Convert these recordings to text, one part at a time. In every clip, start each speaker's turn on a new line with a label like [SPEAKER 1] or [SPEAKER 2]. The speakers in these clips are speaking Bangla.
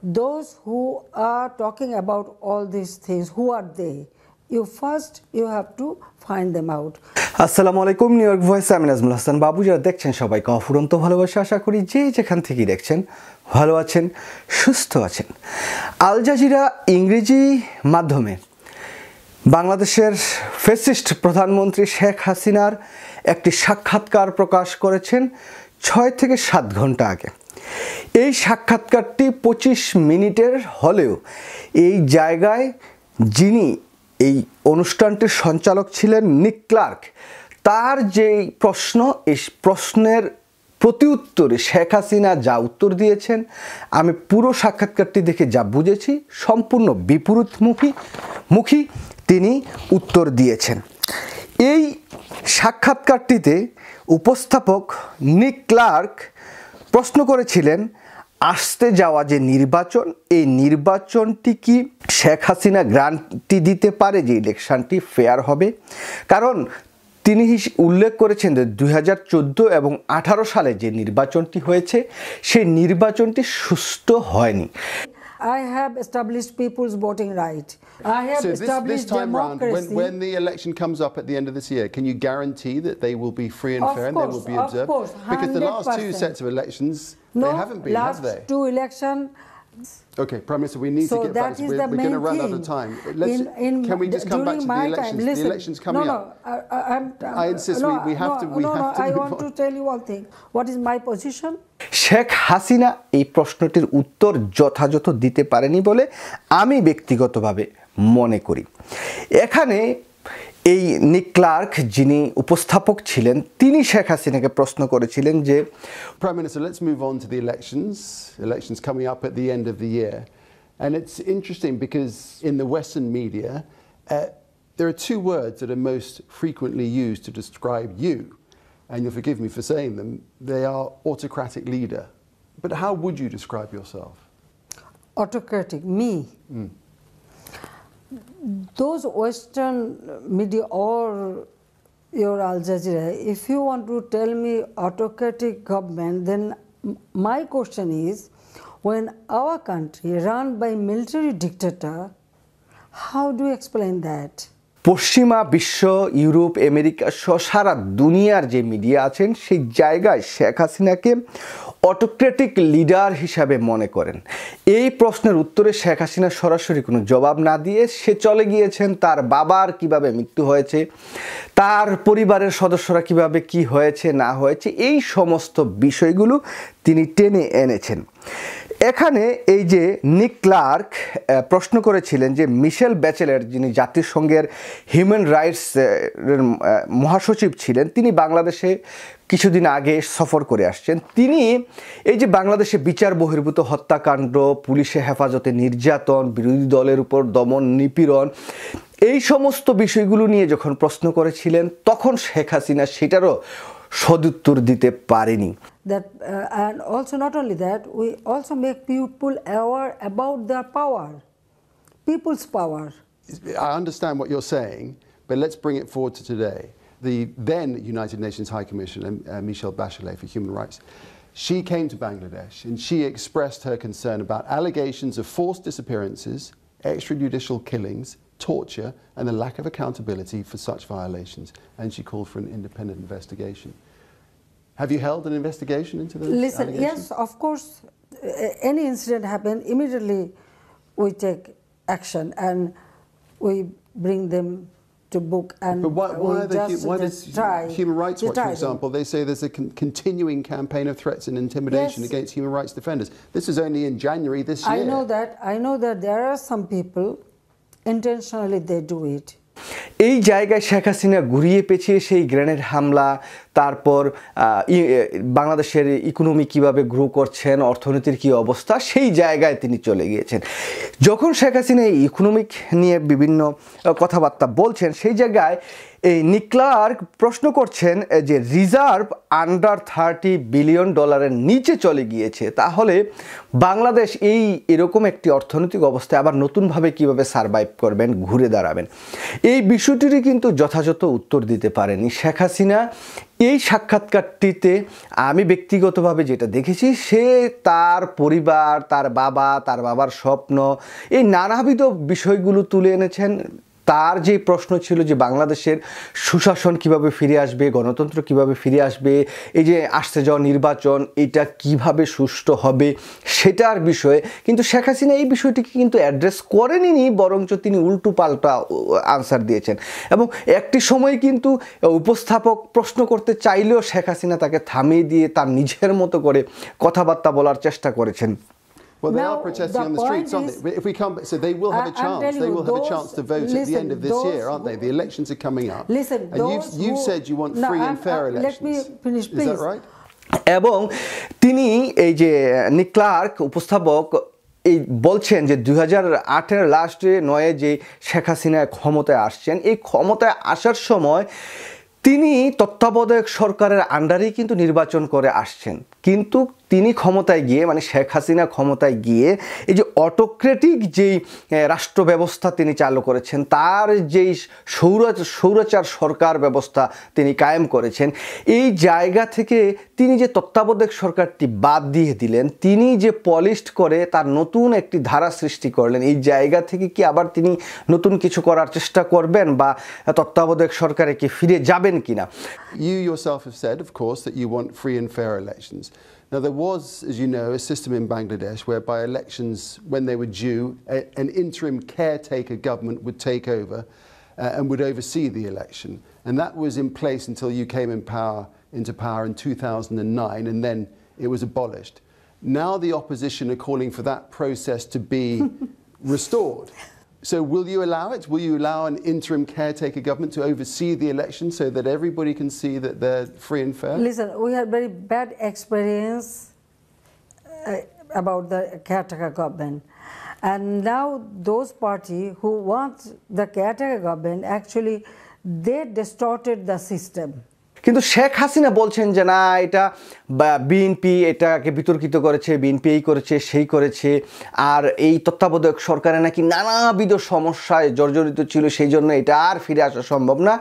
[SPEAKER 1] those who are talking about all these things, who are they? You have to find them out.
[SPEAKER 2] আসসালামু আলাইকুম, নিউ ইয়র্ক ভয়েস, আমি নাজমুল হাসান বাবু। যারা দেখছেন সবাইকে অফুরন্ত ভালোবাসা, আশা করি যে যেখান থেকে দেখছেন ভালো আছেন, সুস্থ আছেন। আল জাজিরা ইংরেজি মাধ্যমে বাংলাদেশের ফ্যাসিস্ট প্রধানমন্ত্রী শেখ হাসিনার একটি সাক্ষাৎকার প্রকাশ করেছেন 6 থেকে 7 ঘন্টা আগে। এই সাক্ষাৎকারটি 25 মিনিটের হলেও এই জায়গায় যিনি এই অনুষ্ঠানটির সঞ্চালক ছিলেন নিক ক্লার্ক, তার যে প্রশ্ন, এই প্রশ্নের প্রতিউত্তরে শেখ হাসিনা যা উত্তর দিয়েছেন, আমি পুরো সাক্ষাৎকারটি দেখে যা বুঝেছি সম্পূর্ণ বিপরীতমুখী তিনি উত্তর দিয়েছেন। এই সাক্ষাৎকারটিতে উপস্থাপক নিক ক্লার্ক প্রশ্ন করেছিলেন, আসতে যাওয়া যে নির্বাচন, এই নির্বাচনটি কি শেখ হাসিনা গ্যারান্টি দিতে পারে যে ইলেকশনটি ফেয়ার হবে? কারণ তিনি উল্লেখ করেছেন যে 2014 এবং 18 সালে যে নির্বাচনটি হয়েছে সেই নির্বাচনটি সুষ্ঠু হয়নি।
[SPEAKER 1] I have established people's voting right. I have established
[SPEAKER 3] this time
[SPEAKER 1] democracy.
[SPEAKER 3] round, when the election comes up at the end of this year, can you guarantee that they will be free and fair and they will be observed?
[SPEAKER 1] Of course, 100%.
[SPEAKER 3] Because the last two sets of elections, they haven't been, have they?
[SPEAKER 1] Last two elections.
[SPEAKER 3] Okay, Prime Minister, we need to get back to we're going to run out of time. Can we just come back to the elections? The elections coming up. I insist we have to move on.
[SPEAKER 1] I want to tell you one thing. What is my position?
[SPEAKER 2] Sheikh Hasina এই প্রশ্নটির উত্তর যথাযথ দিতে পারেনি বলে আমি ব্যক্তিগতভাবে মনে করি। এখানে এই নিক ক্লার্ক, যিনি উপস্থাপক ছিলেন, তিনি শেখ হাসিনাকে প্রশ্ন করেছিলেন যে,
[SPEAKER 3] Prime Minister, let's move on to the elections coming up at the end of the year. And it's interesting because in the Western media, there are two words that are most frequently used to describe you. And you'll forgive me for saying them. They are autocratic leader. But how would you describe yourself?
[SPEAKER 1] Autocratic, me. Those Western media or your Al Jazeera, if you want to tell me autocratic government, then my question is, when our country run by military dictator, how do you explain that?
[SPEAKER 2] পশ্চিমা বিশ্ব, ইউরোপ, আমেরিকা সহ সারা দুনিয়ার যে মিডিয়া আছেন সেই জায়গায় শেখ হাসিনাকে অটোক্রেটিক লিডার হিসাবে মনে করেন। এই প্রশ্নের উত্তরে শেখ হাসিনা সরাসরি কোনো জবাব না দিয়ে সে চলে গিয়েছেন তার বাবার কিভাবে মৃত্যু হয়েছে, তার পরিবারের সদস্যরা কিভাবে কি হয়েছে না হয়েছে, এই সমস্ত বিষয়গুলো তিনি টেনে এনেছেন। এখানে এই যে নিক ক্লার্ক প্রশ্ন করেছিলেন যে মিশেল ব্যাচেলেট, যিনি জাতিসংঘের হিউম্যান রাইটস মহাসচিব ছিলেন, তিনি বাংলাদেশে কিছুদিন আগে সফর করে আসছেন। তিনি এই যে বাংলাদেশে বিচার বহির্ভূত হত্যাকাণ্ড, পুলিশে হেফাজতে নির্যাতন, বিরোধী দলের উপর দমন নিপীড়ন, এই সমস্ত বিষয়গুলো নিয়ে যখন প্রশ্ন করেছিলেন, তখন শেখ হাসিনা সেটারও সদুত্তর দিতে পারেনি।
[SPEAKER 1] That and also not only that, we also make people aware about their power, people's power.
[SPEAKER 3] I understand what you're saying, but let's bring it forward to today. The then United Nations High Commissioner, Michelle Bachelet for Human Rights, she came to Bangladesh and she expressed her concern about allegations of forced disappearances, extrajudicial killings, torture, and the lack of accountability for such violations. And she called for an independent investigation. Have you held an investigation into those allegations?
[SPEAKER 1] Yes, of course. Any incident happen, immediately we take action and we bring them to book and
[SPEAKER 3] but why does Human Rights Watch, for example, they say there's a continuing campaign of threats and intimidation against human rights defenders. This is only in January this year.
[SPEAKER 1] I know that there are some people intentionally they do it.
[SPEAKER 2] এই জায়গায় শেখ হাসিনা ঘুরিয়ে পেঁচিয়ে সেই গ্রেনেড হামলা, তারপর বাংলাদেশের ইকোনমি কিভাবে গ্রো করছেন, অর্থনীতির কি অবস্থা, সেই জায়গায় তিনি চলে গিয়েছেন। যখন শেখ হাসিনা এই ইকোনমিক নিয়ে বিভিন্ন কথাবার্তা বলছেন, সেই জায়গায় এই নিক্লার্ক প্রশ্ন করছেন যে রিজার্ভ আন্ডার $30 বিলিয়ন নিচে চলে গিয়েছে, তাহলে বাংলাদেশ এরকম একটি অর্থনৈতিক অবস্থায় আবার নতুনভাবে কিভাবে সারভাইভ করবেন, ঘুরে দাঁড়াবেন, এই বিষয়টিরই কিন্তু যথাযথ উত্তর দিতে পারেনি শেখ হাসিনা। এই সাক্ষাৎকারটিতে আমি ব্যক্তিগতভাবে যেটা দেখেছি, সে তার পরিবার, তার বাবার স্বপ্ন, এই নানাবিধ বিষয়গুলো তুলে এনেছেন। তার যে প্রশ্ন ছিল যে বাংলাদেশের সুশাসন কিভাবে ফিরে আসবে, গণতন্ত্র কিভাবে ফিরে আসবে, এই যে আসতে যাওয়া নির্বাচন এটা কিভাবে সুষ্ঠু হবে সেটার বিষয়ে, কিন্তু শেখ হাসিনা এই বিষয়টিকে কিন্তু অ্যাড্রেস করেনি, বরঞ্চ তিনি উল্টো পাল্টা আনসার দিয়েছেন। এবং একটি সময় কিন্তু উপস্থাপক প্রশ্ন করতে চাইলেও শেখ হাসিনা তাকে থামিয়ে দিয়ে তার নিজের মতো করে কথাবার্তা বলার চেষ্টা করেছেন।
[SPEAKER 3] Well, they
[SPEAKER 1] Now,
[SPEAKER 3] are protesting
[SPEAKER 1] the
[SPEAKER 3] on the streets,
[SPEAKER 1] point
[SPEAKER 3] aren't
[SPEAKER 1] is-
[SPEAKER 3] they? But if we come, so they will have a
[SPEAKER 1] I'm
[SPEAKER 3] chance.
[SPEAKER 1] telling
[SPEAKER 3] They
[SPEAKER 1] you,
[SPEAKER 3] will have a chance to vote at the
[SPEAKER 1] listen,
[SPEAKER 3] end of this
[SPEAKER 1] those
[SPEAKER 3] year, aren't they? The elections are coming up.
[SPEAKER 1] Listen,
[SPEAKER 3] and you've said you want free and fair elections.
[SPEAKER 1] Let me finish,
[SPEAKER 3] Is
[SPEAKER 1] please.
[SPEAKER 3] that right?
[SPEAKER 2] এবং তিনি এই যে নিক্লার্ক উপস্থাপক এই বলছেন যে 2008-এর লাস্টে 9-এ যে শেখ হাসিনা ক্ষমতায় আসছেন, এই ক্ষমতায় আসার সময় তিনি তত্ত্বাবধায়ক সরকারের আন্ডারেই কিন্তু নির্বাচন করে আসছেন, কিন্তু তিনি ক্ষমতায় গিয়ে, মানে শেখ হাসিনা ক্ষমতায় গিয়ে এই যে অটোক্রেটিক যেই রাষ্ট্র ব্যবস্থা তিনি চালু করেছেন, তার যেই স্বৈরাচার সরকার ব্যবস্থা তিনি কায়েম করেছেন, এই জায়গা থেকে তিনি যে তত্ত্বাবধায়ক সরকারটি বাদ দিয়ে দিলেন, তিনি যে পলিশড করে তার নতুন একটি ধারা সৃষ্টি করলেন, এই জায়গা থেকে কি আবার তিনি নতুন কিছু করার চেষ্টা করবেন বা তত্ত্বাবধায়ক সরকারে কি ফিরে যাবেন কিনা?
[SPEAKER 3] You yourself have said, of course, that you want free and fair elections. Now, there was, as you know, a system in Bangladesh whereby elections, when they were due, an interim caretaker government would take over and would oversee the election. And that was in place until you came into power in 2009, and then it was abolished. Now the opposition are calling for that process to be restored. So will you allow it? Will you allow an interim caretaker government to oversee the election so that everybody can see that they're free and fair?
[SPEAKER 1] Listen, we had very bad experience about the caretaker government. And now those party who want the caretaker government, actually, they distorted the system.
[SPEAKER 2] কিন্তু শেখ হাসিনা বলছেন যে না, এটা বিএনপি এটাকে বিতর্কিত করেছে, বিএনপি এই করেছে সেই করেছে, আর এই তত্ত্বাবধায়ক সরকারে নাকি নানাবিধ সমস্যায় জর্জরিত ছিল, সেই জন্য এটা আর ফিরে আসা সম্ভব না।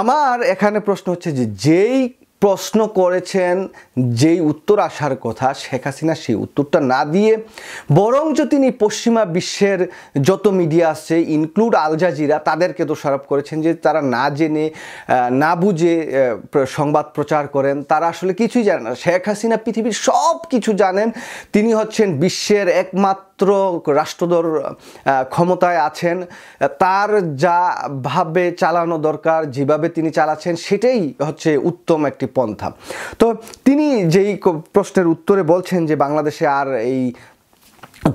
[SPEAKER 2] আমার এখানে প্রশ্ন হচ্ছে যে যেই প্রশ্ন করেছেন, যেই উত্তর আসার কথা, শেখ হাসিনা সেই উত্তরটা না দিয়ে বরঞ্চ তিনি পশ্চিমা বিশ্বের যত মিডিয়া আছে, ইনক্লুড আল জাজিরা, তাদেরকে দোষারোপ করেছেন যে তারা না জেনে না বুঝে সংবাদ প্রচার করেন, তারা আসলে কিছুই জানে না। শেখ হাসিনা পৃথিবীর সব কিছু জানেন, তিনি হচ্ছেন বিশ্বের একমাত্র রাষ্ট্রদর ক্ষমতায় আছেন, তার যা ভাবে চালানো দরকার, যেভাবে তিনি চালাচ্ছেন সেটাই হচ্ছে উত্তম একটি পন্থা। তো তিনি যেই প্রশ্নের উত্তরে বলছেন যে বাংলাদেশে আর এই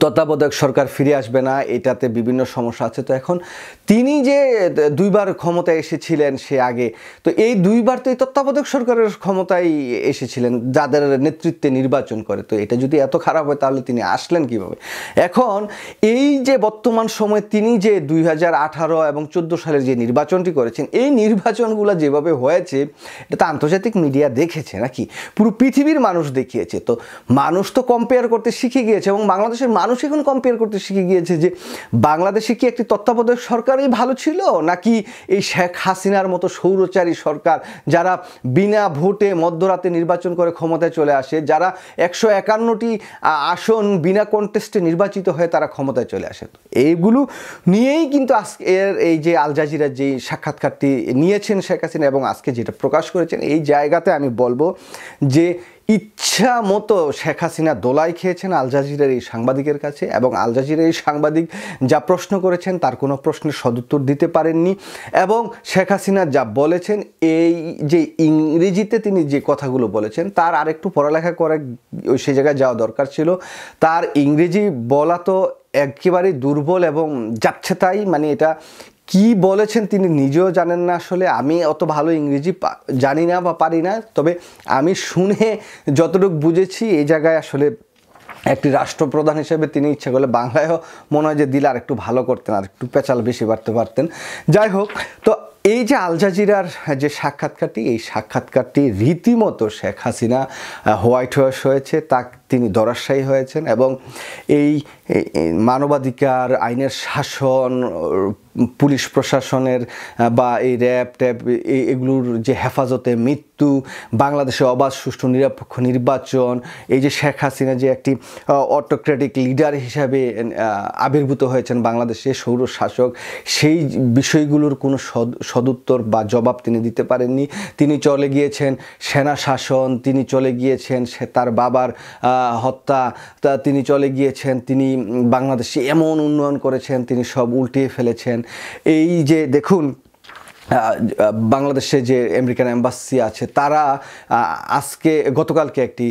[SPEAKER 2] তত্ত্বাবধায়ক সরকার ফিরে আসবে না, এটাতে বিভিন্ন সমস্যা আছে। তো এখন তিনি যে দুইবার ক্ষমতায় এসেছিলেন সে আগে, তো এই দুইবার তো এই তত্ত্বাবধায়ক সরকারের ক্ষমতায় এসেছিলেন যাদের নেতৃত্বে নির্বাচন করে, তো এটা যদি এত খারাপ হয় তাহলে তিনি আসলেন কিভাবে? এখন এই যে বর্তমান সময়ে তিনি যে 2018 এবং 14 সালের যে নির্বাচনটি করেছেন, এই নির্বাচনগুলো যেভাবে হয়েছে এটা তো আন্তর্জাতিক মিডিয়া দেখেছে নাকি, পুরো পৃথিবীর মানুষ দেখিয়েছে। তো মানুষ তো কম্পেয়ার করতে শিখে গিয়েছে, এবং বাংলাদেশের মানুষ এখন কম্পেয়ার করতে শিখে গিয়েছে যে বাংলাদেশে কি একটি তত্ত্বাবধায়ক সরকারই ভালো ছিল, নাকি এই শেখ হাসিনার মতো স্বৈরাচারী সরকার যারা বিনা ভোটে মধ্যরাতে নির্বাচন করে ক্ষমতায় চলে আসে, যারা 151টি আসন বিনা কন্টেস্টে নির্বাচিত হয়ে তারা ক্ষমতায় চলে আসে। এইগুলো নিয়েই কিন্তু আজকের এই যে আল জাজিরার যে সাক্ষাৎকারটি নিয়েছেন শেখ হাসিনা এবং আজকে যেটা প্রকাশ করেছেন, এই জায়গাতে আমি বলবো যে ইচ্ছা মতো শেখ হাসিনা দোলাই খেয়েছেন আল জাজিরার এই সাংবাদিকের কাছে, এবং আল জাজিরার এই সাংবাদিক যা প্রশ্ন করেছেন তার কোনো প্রশ্নের সদুত্তর দিতে পারেননি, এবং শেখ হাসিনা যা বলেছেন, এই যে ইংরেজিতে তিনি যে কথাগুলো বলেছেন তার আরেকটু পড়ালেখা করে সেই জায়গায় যাওয়া দরকার ছিল। তার ইংরেজি বলা তো একেবারেই দুর্বল এবং যাচ্ছে তাই, মানে এটা কি বলেছেন তিনি নিজেও জানেন না। আসলে আমি অত ভালো ইংরেজি জানি না বা পারি না, তবে আমি শুনে যতটুকু বুঝেছি এই জায়গায় আসলে একটি রাষ্ট্রপ্রধান হিসেবে তিনি ইচ্ছা করলে বাংলায়ও মনে হয় যে দিলে আর একটু ভালো করতেন, আর একটু পেঁচাল বেশি বাড়তে পারতেন। যাই হোক, তো এই যে আল জাজিরার যে সাক্ষাৎকারটি, এই সাক্ষাৎকারটি রীতিমতো শেখ হাসিনা হোয়াইট হাউস হয়েছে, তা তিনি ধরাশায়ী হয়েছেন এবং এই মানবাধিকার, আইনের শাসন, পুলিশ প্রশাসনের বা এই র্যাব ট্যাব এগুলোর যে হেফাজতে মৃত্যু, বাংলাদেশে অবাধ সুষ্ঠু নিরপেক্ষ নির্বাচন, এই যে শেখ হাসিনা যে একটি অটোক্রেটিক লিডার হিসাবে আবির্ভূত হয়েছেন বাংলাদেশে সৌর শাসক, সেই বিষয়গুলোর কোনো সদুত্তর বা জবাব তিনি দিতে পারেননি। তিনি চলে গিয়েছেন সেনা শাসন, তিনি চলে গিয়েছেন তার বাবার হত্যা, তিনি চলে গিয়েছেন, তিনি বাংলাদেশে এমন উন্নয়ন করেছেন, তিনি সব উল্টিয়ে ফেলেছেন। এই যে দেখুন বাংলাদেশে যে আমেরিকান এম্বাসি আছে, তারা আজকে গতকালকে একটি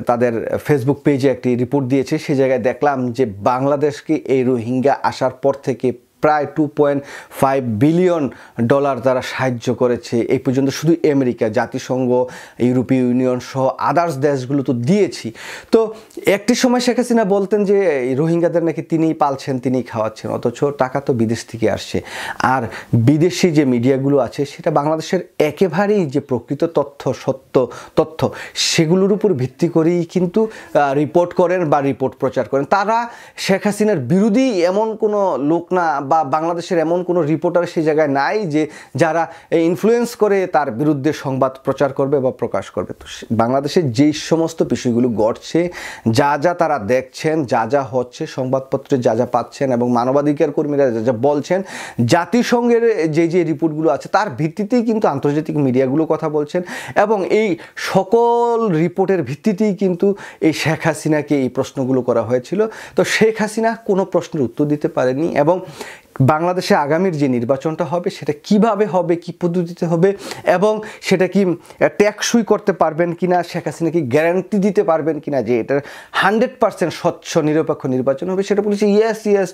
[SPEAKER 2] তাদের ফেসবুক পেজে একটি রিপোর্ট দিয়েছে। সে জায়গায় দেখলাম যে বাংলাদেশকে এই রোহিঙ্গা আসার পর থেকে প্রায় $2.5 বিলিয়ন তারা সাহায্য করেছে এই পর্যন্ত। শুধু আমেরিকা, জাতিসংঘ, ইউরোপীয় ইউনিয়ন সহ আদার্স দেশগুলো তো দিয়েছি। তো একটি সময় শেখ হাসিনা বলতেন যে এই রোহিঙ্গাদের নাকি তিনিই পালছেন, তিনিই খাওয়াচ্ছেন, অথচ টাকা তো বিদেশ থেকে আসছে। আর বিদেশি যে মিডিয়াগুলো আছে সেটা বাংলাদেশের একেবারেই যে প্রকৃত তথ্য, সত্য তথ্য, সেগুলোর উপর ভিত্তি করেই কিন্তু রিপোর্ট করেন বা রিপোর্ট প্রচার করেন। তারা শেখ হাসিনার বিরোধী এমন কোনো লোক না বা বাংলাদেশের এমন কোনো রিপোর্টার সেই জায়গায় নাই যে যারা ইনফ্লুয়েন্স করে তার বিরুদ্ধে সংবাদ প্রচার করবে বা প্রকাশ করবে। তো বাংলাদেশের যেই সমস্ত বিষয়গুলো ঘটছে, যা যা তারা দেখছেন, যা যা হচ্ছে, সংবাদপত্রে যা যা পাচ্ছেন এবং মানবাধিকার কর্মীরা যা যা বলছেন, জাতিসংঘের যে রিপোর্টগুলো আছে তার ভিত্তিতেই কিন্তু আন্তর্জাতিক মিডিয়াগুলো কথা বলছেন এবং এই সকল রিপোর্টের ভিত্তিতেই কিন্তু এই শেখ হাসিনাকে এই প্রশ্নগুলো করা হয়েছিল। তো শেখ হাসিনা কোনো প্রশ্নের উত্তর দিতে পারেনি এবং বাংলাদেশে আগামীর যে নির্বাচনটা হবে সেটা কিভাবে হবে, কি পদ্ধতিতে হবে এবং সেটা কি টেকসই করতে পারবেন কিনা, শেখ হাসিনা কি গ্যারান্টি দিতে পারবেন কিনা যে এটা 100% স্বচ্ছ নিরপেক্ষ নির্বাচন হবে, সেটা বলেছে ইয়েস।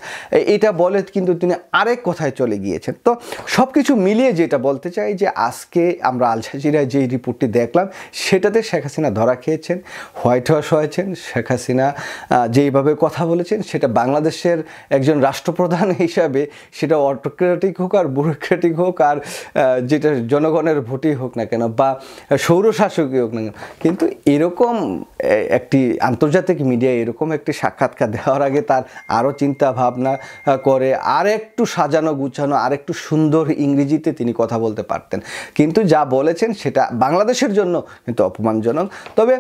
[SPEAKER 2] এটা বলে কিন্তু তিনি আরেক কথায় চলে গিয়েছেন। তো সব কিছু মিলিয়ে যেটা বলতে চাই যে আজকে আমরা আল জাজিরায় যে রিপোর্টটি দেখলাম সেটাতে শেখ হাসিনা ধরা খেয়েছেন, হোয়াইট হাউস হয়েছেন। শেখ হাসিনা যেইভাবে কথা বলেছেন সেটা বাংলাদেশের একজন রাষ্ট্রপ্রধান হিসাবে, সেটা অটোক্রেটিক হোক আর ব্যুরোক্রেটিক হোক আর যেটা জনগণের ভোটই হোক না কেন বা সৌরশাসকই হোক না কেন, কিন্তু এরকম একটি আন্তর্জাতিক মিডিয়া এরকম একটি সাক্ষাৎকার দেওয়ার আগে তার আরও চিন্তা ভাবনা করে আর একটু সাজানো গুছানো, আর একটু সুন্দর ইংরেজিতে তিনি কথা বলতে পারতেন। কিন্তু যা বলেছেন সেটা বাংলাদেশের জন্য কিন্তু অপমানজনক। তবে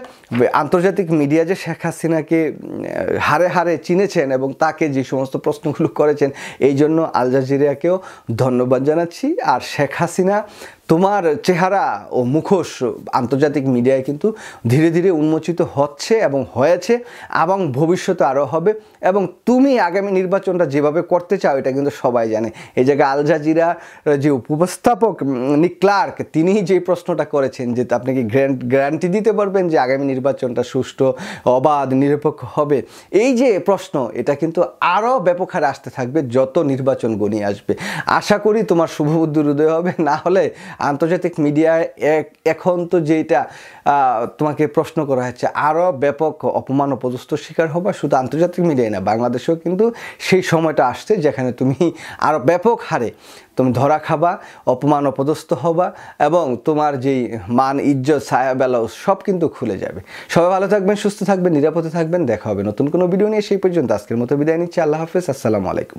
[SPEAKER 2] আন্তর্জাতিক মিডিয়া যে শেখ হাসিনাকে হারে হারে চিনেছেন এবং তাকে যে সমস্ত প্রশ্নগুলো করেছেন, এই জন্য আল জাজিরাকেও ধন্যবাদ জানাচ্ছি। আর শেখ হাসিনা, তোমার চেহারা ও মুখোশ আন্তর্জাতিক মিডিয়ায় কিন্তু ধীরে ধীরে উন্মোচিত হচ্ছে এবং হয়েছে এবং ভবিষ্যতে আরও হবে। এবং তুমি আগামী নির্বাচনটা যেভাবে করতে চাও এটা কিন্তু সবাই জানে। এই জায়গায় আল জাজিরা যে উপস্থাপক নিক ক্লার্ক, তিনি যে প্রশ্নটা করেছেন যে আপনি কি গ্যারান্টি দিতে পারবেন যে আগামী নির্বাচনটা সুষ্ঠু, অবাধ, নিরপেক্ষ হবে, এই যে প্রশ্ন, এটা কিন্তু আরও ব্যাপক হারে আসতে থাকবে যত নির্বাচন গণিয়ে আসবে। আশা করি তোমার শুভবুদ্ধির উদয় হবে। না হলে আন্তর্জাতিক মিডিয়ায় এখন তো যেটা তোমাকে প্রশ্ন করা হচ্ছে, আরও ব্যাপক অপমান অপদস্থ শিকার হবা। শুধু আন্তর্জাতিক মিডিয়ায় না, বাংলাদেশেও কিন্তু সেই সময়টা আসছে যেখানে তুমি আরও ব্যাপক হারে তুমি ধরা খাবা, অপমান অপদস্থ হবা এবং তোমার যেই মান, ইজ্জত, ছায়া, ব্লাউজ সব কিন্তু খুলে যাবে। সবাই ভালো থাকবেন, সুস্থ থাকবেন, নিরাপদে থাকবেন। দেখা হবে নতুন কোনো ভিডিও নিয়ে। সেই পর্যন্ত আজকের মতো বিদায় নিচ্ছি। আল্লাহ হাফেজ, আসসালামু আলাইকুম।